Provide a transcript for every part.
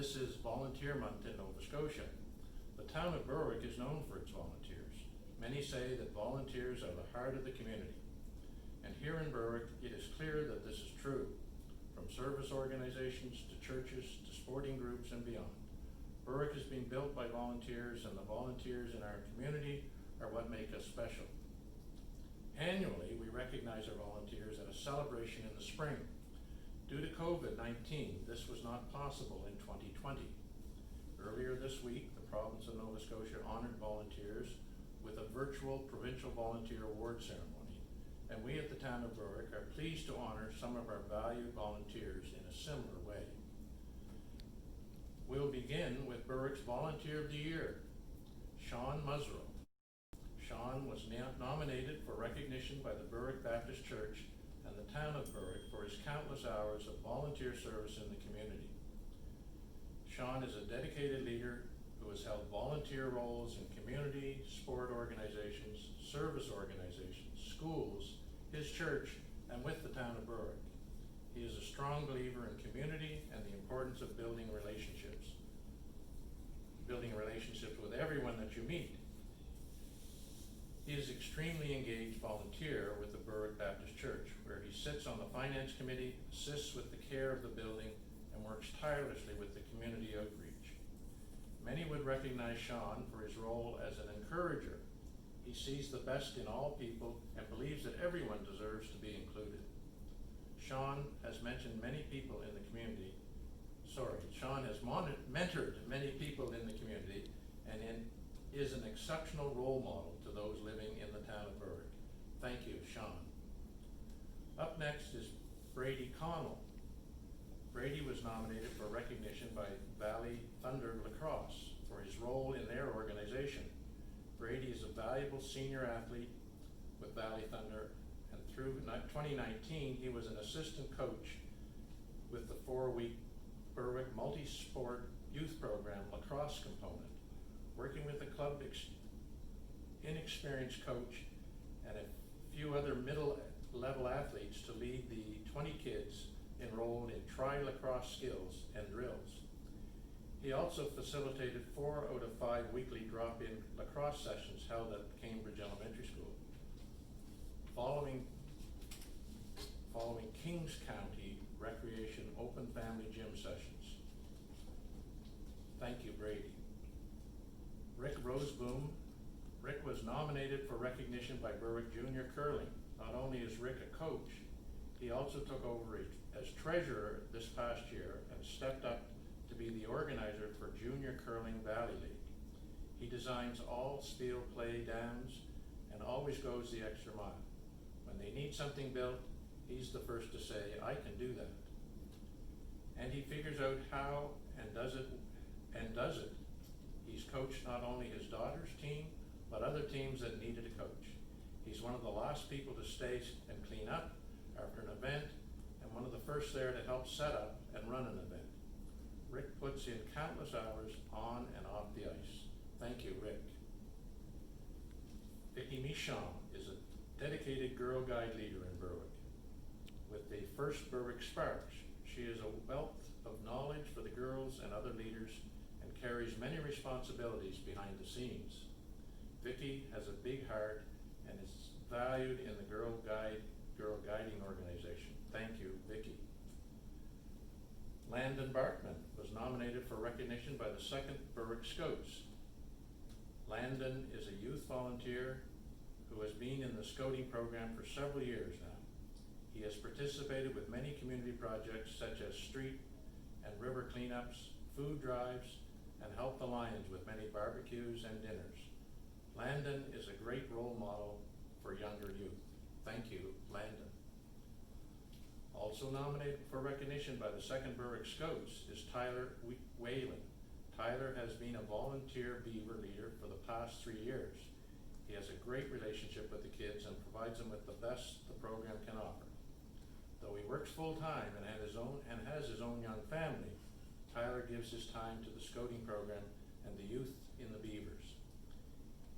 this is Volunteer Month in Nova Scotia. The town of Berwick is known for its volunteers. Many say that volunteers are the heart of the community. And here in Berwick, it is clear that this is true, from service organizations to churches to sporting groups and beyond. Berwick has been built by volunteers, and the volunteers in our community are what make us special. Annually, we recognize our volunteers at a celebration in the spring. Due to COVID-19, this was not possible in 2020. Earlier this week, the Province of Nova Scotia honored volunteers with a virtual Provincial Volunteer Award ceremony, and we at the Town of Berwick are pleased to honor some of our valued volunteers in a similar way. We'll begin with Berwick's Volunteer of the Year, Sean Musrow. Sean was nominated for recognition by the Berwick Baptist Church and the Town of Berwick for his countless hours of volunteer service in the community. Sean is a dedicated leader who has held volunteer roles in community, sport organizations, service organizations, schools, his church, and with the Town of Berwick. He is a strong believer in community and the importance of building relationships with everyone that you meet. He is extremely engaged volunteer with the Berwick Baptist Church, where he sits on the finance committee, assists with the care of the building, and works tirelessly with the community outreach. Many would recognize Sean for his role as an encourager. He sees the best in all people and believes that everyone deserves to be included. Sean has mentored many people in the community, mentored many people in the community and is an exceptional role model to those living in the Town of Berwick. Thank you, Sean. Up next is Brady Connell. Brady was nominated for recognition by Valley Thunder Lacrosse for his role in their organization. Brady is a valuable senior athlete with Valley Thunder, and through 2019, he was an assistant coach with the 4-week Berwick multi-sport youth program lacrosse component, working with the club inexperienced coach and a few other middle-level athletes to lead the 20 kids enrolled in tri-lacrosse skills and drills. He also facilitated 4 out of 5 weekly drop-in lacrosse sessions held at Cambridge Elementary School. Following Kings County Recreation Open Family Gym sessions. Thank you, Brady. Rick Roseboom. Rick was nominated for recognition by Berwick Junior Curling. Not only is Rick a coach, he also took over as treasurer this past year and stepped up to be the organizer for Junior Curling Valley League. He designs all steel play downs and always goes the extra mile. When they need something built, he's the first to say, I can do that. And he figures out how and does it. He's coached not only his daughter's team, but other teams that needed a coach. He's one of the last people to stay and clean up after an event, and one of the first there to help set up and run an event. Rick puts in countless hours on and off the ice. Thank you, Rick. Vicki Michon is a dedicated Girl Guide leader in Berwick. With the first Berwick Sparks, she is a wealth of knowledge for the girls and other leaders and carries many responsibilities behind the scenes. Vicki has a big heart and is valued in the Girl Guiding organization. Thank you, Vicki. Landon Bartman was nominated for recognition by the 2nd Berwick Scouts. Landon is a youth volunteer who has been in the scouting program for several years now. He has participated with many community projects such as street and river cleanups, food drives, and helped the Lions with many barbecues and dinners. Landon is a great role model for younger youth. Thank you, Landon. Also nominated for recognition by the 2nd Berwick Scouts is Taylor Boylan. Tyler has been a volunteer beaver leader for the past 3 years. He has a great relationship with the kids and provides them with the best the program can offer. Though he works full-time and has his own young family, Tyler gives his time to the scouting program and the youth in the beavers.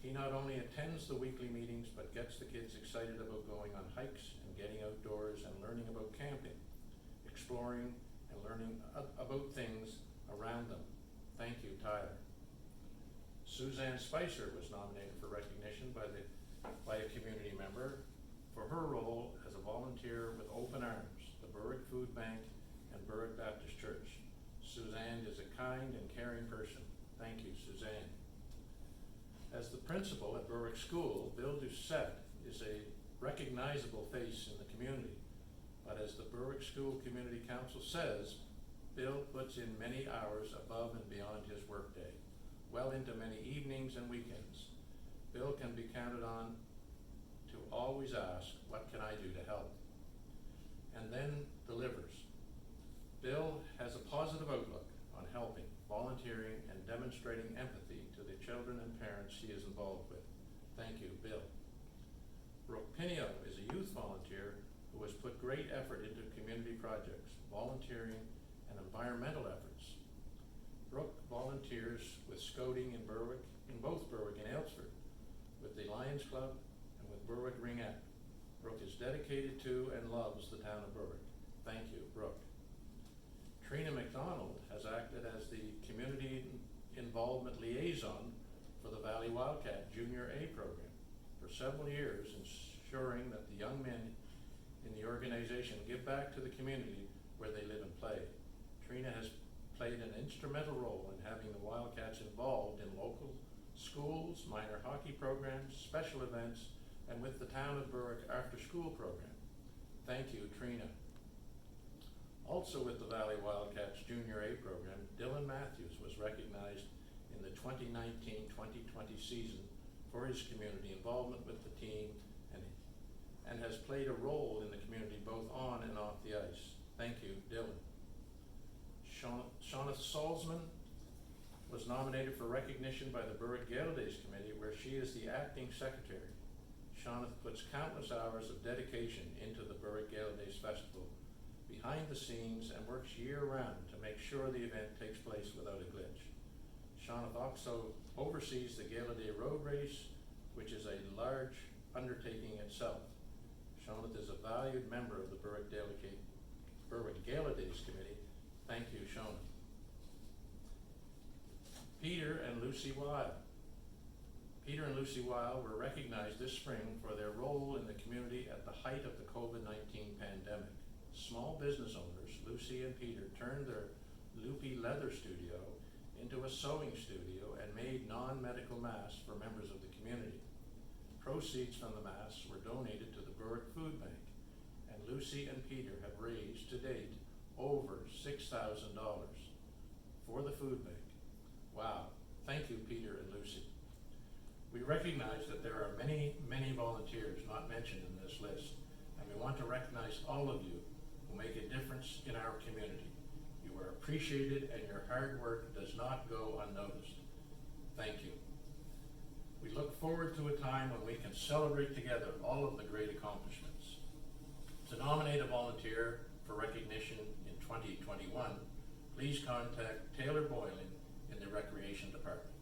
He not only attends the weekly meetings, but gets the kids excited about going on hikes and getting outdoors and learning about camping, exploring and learning about things around them. Thank you, Tyler. Suzanne Spicer was nominated for recognition by a community member for her role as a volunteer with Open Arms, the Berwick Food Bank, and Berwick Baptist Church. Suzanne is a kind and caring person. Thank you, Suzanne. As the principal at Berwick School, Bill Doucette is a recognizable face in the community, but as the Berwick School Community Council says, Bill puts in many hours above and beyond his workday, well into many evenings and weekends. Bill can be counted on to always ask, what can I do to help? And then delivers. Bill has a positive outlook on helping, volunteering, and demonstrating empathy to the children and parents he is involved with. Thank you, Bill. Brooke Pinio is a youth volunteer who has put great effort into community projects, volunteering, and environmental efforts. Brooke volunteers with scouting in both Berwick and Aylesford, with the Lions Club and with Berwick Ringette. Brooke is dedicated to and loves the town of Berwick. Thank you, Brooke. Trina McDonald has acted as the community involvement liaison for the Valley Wildcat Junior A program for several years, ensuring that the young men in the organization give back to the community where they live and play. Trina has played an instrumental role in having the Wildcats involved in local schools, minor hockey programs, special events, and with the Town of Berwick after-school program. Thank you, Trina. Also with the Valley Wildcats Junior A program, Dylan Matthews was recognized in the 2019-2020 season for his community involvement with the team and has played a role in the community both on and off the ice. Thank you, Dylan. Shauna Salzman was nominated for recognition by the Berwick Gala Days Committee, where she is the acting secretary. Shauna puts countless hours of dedication into the Berwick Gala Days Festival behind the scenes and works year-round to make sure the event takes place without a glitch. Shauna also oversees the Gala Day Road Race, which is a large undertaking itself. Shauna is a valued member of the Berwick Gala Days Committee. Thank you, Shauna. Peter and Lucy Weil. Peter and Lucy Weil were recognized this spring for their role in the community at the height of the COVID-19 pandemic. Small business owners, Lucy and Peter, turned their Loopy Leather Studio into a sewing studio and made non-medical masks for members of the community. Proceeds from the masks were donated to the Berwick Food Bank, and Lucy and Peter have raised to date over $6,000 for the food bank. Wow, thank you, Peter and Lucy. We recognize that there are many, many volunteers not mentioned in this list, and we want to recognize all of you who make a difference in our community. You are appreciated and your hard work does not go unnoticed. Thank you. We look forward to a time when we can celebrate together all of the great accomplishments. To nominate a volunteer for recognition in 2021, please contact Taylor Boylan in the Recreation Department.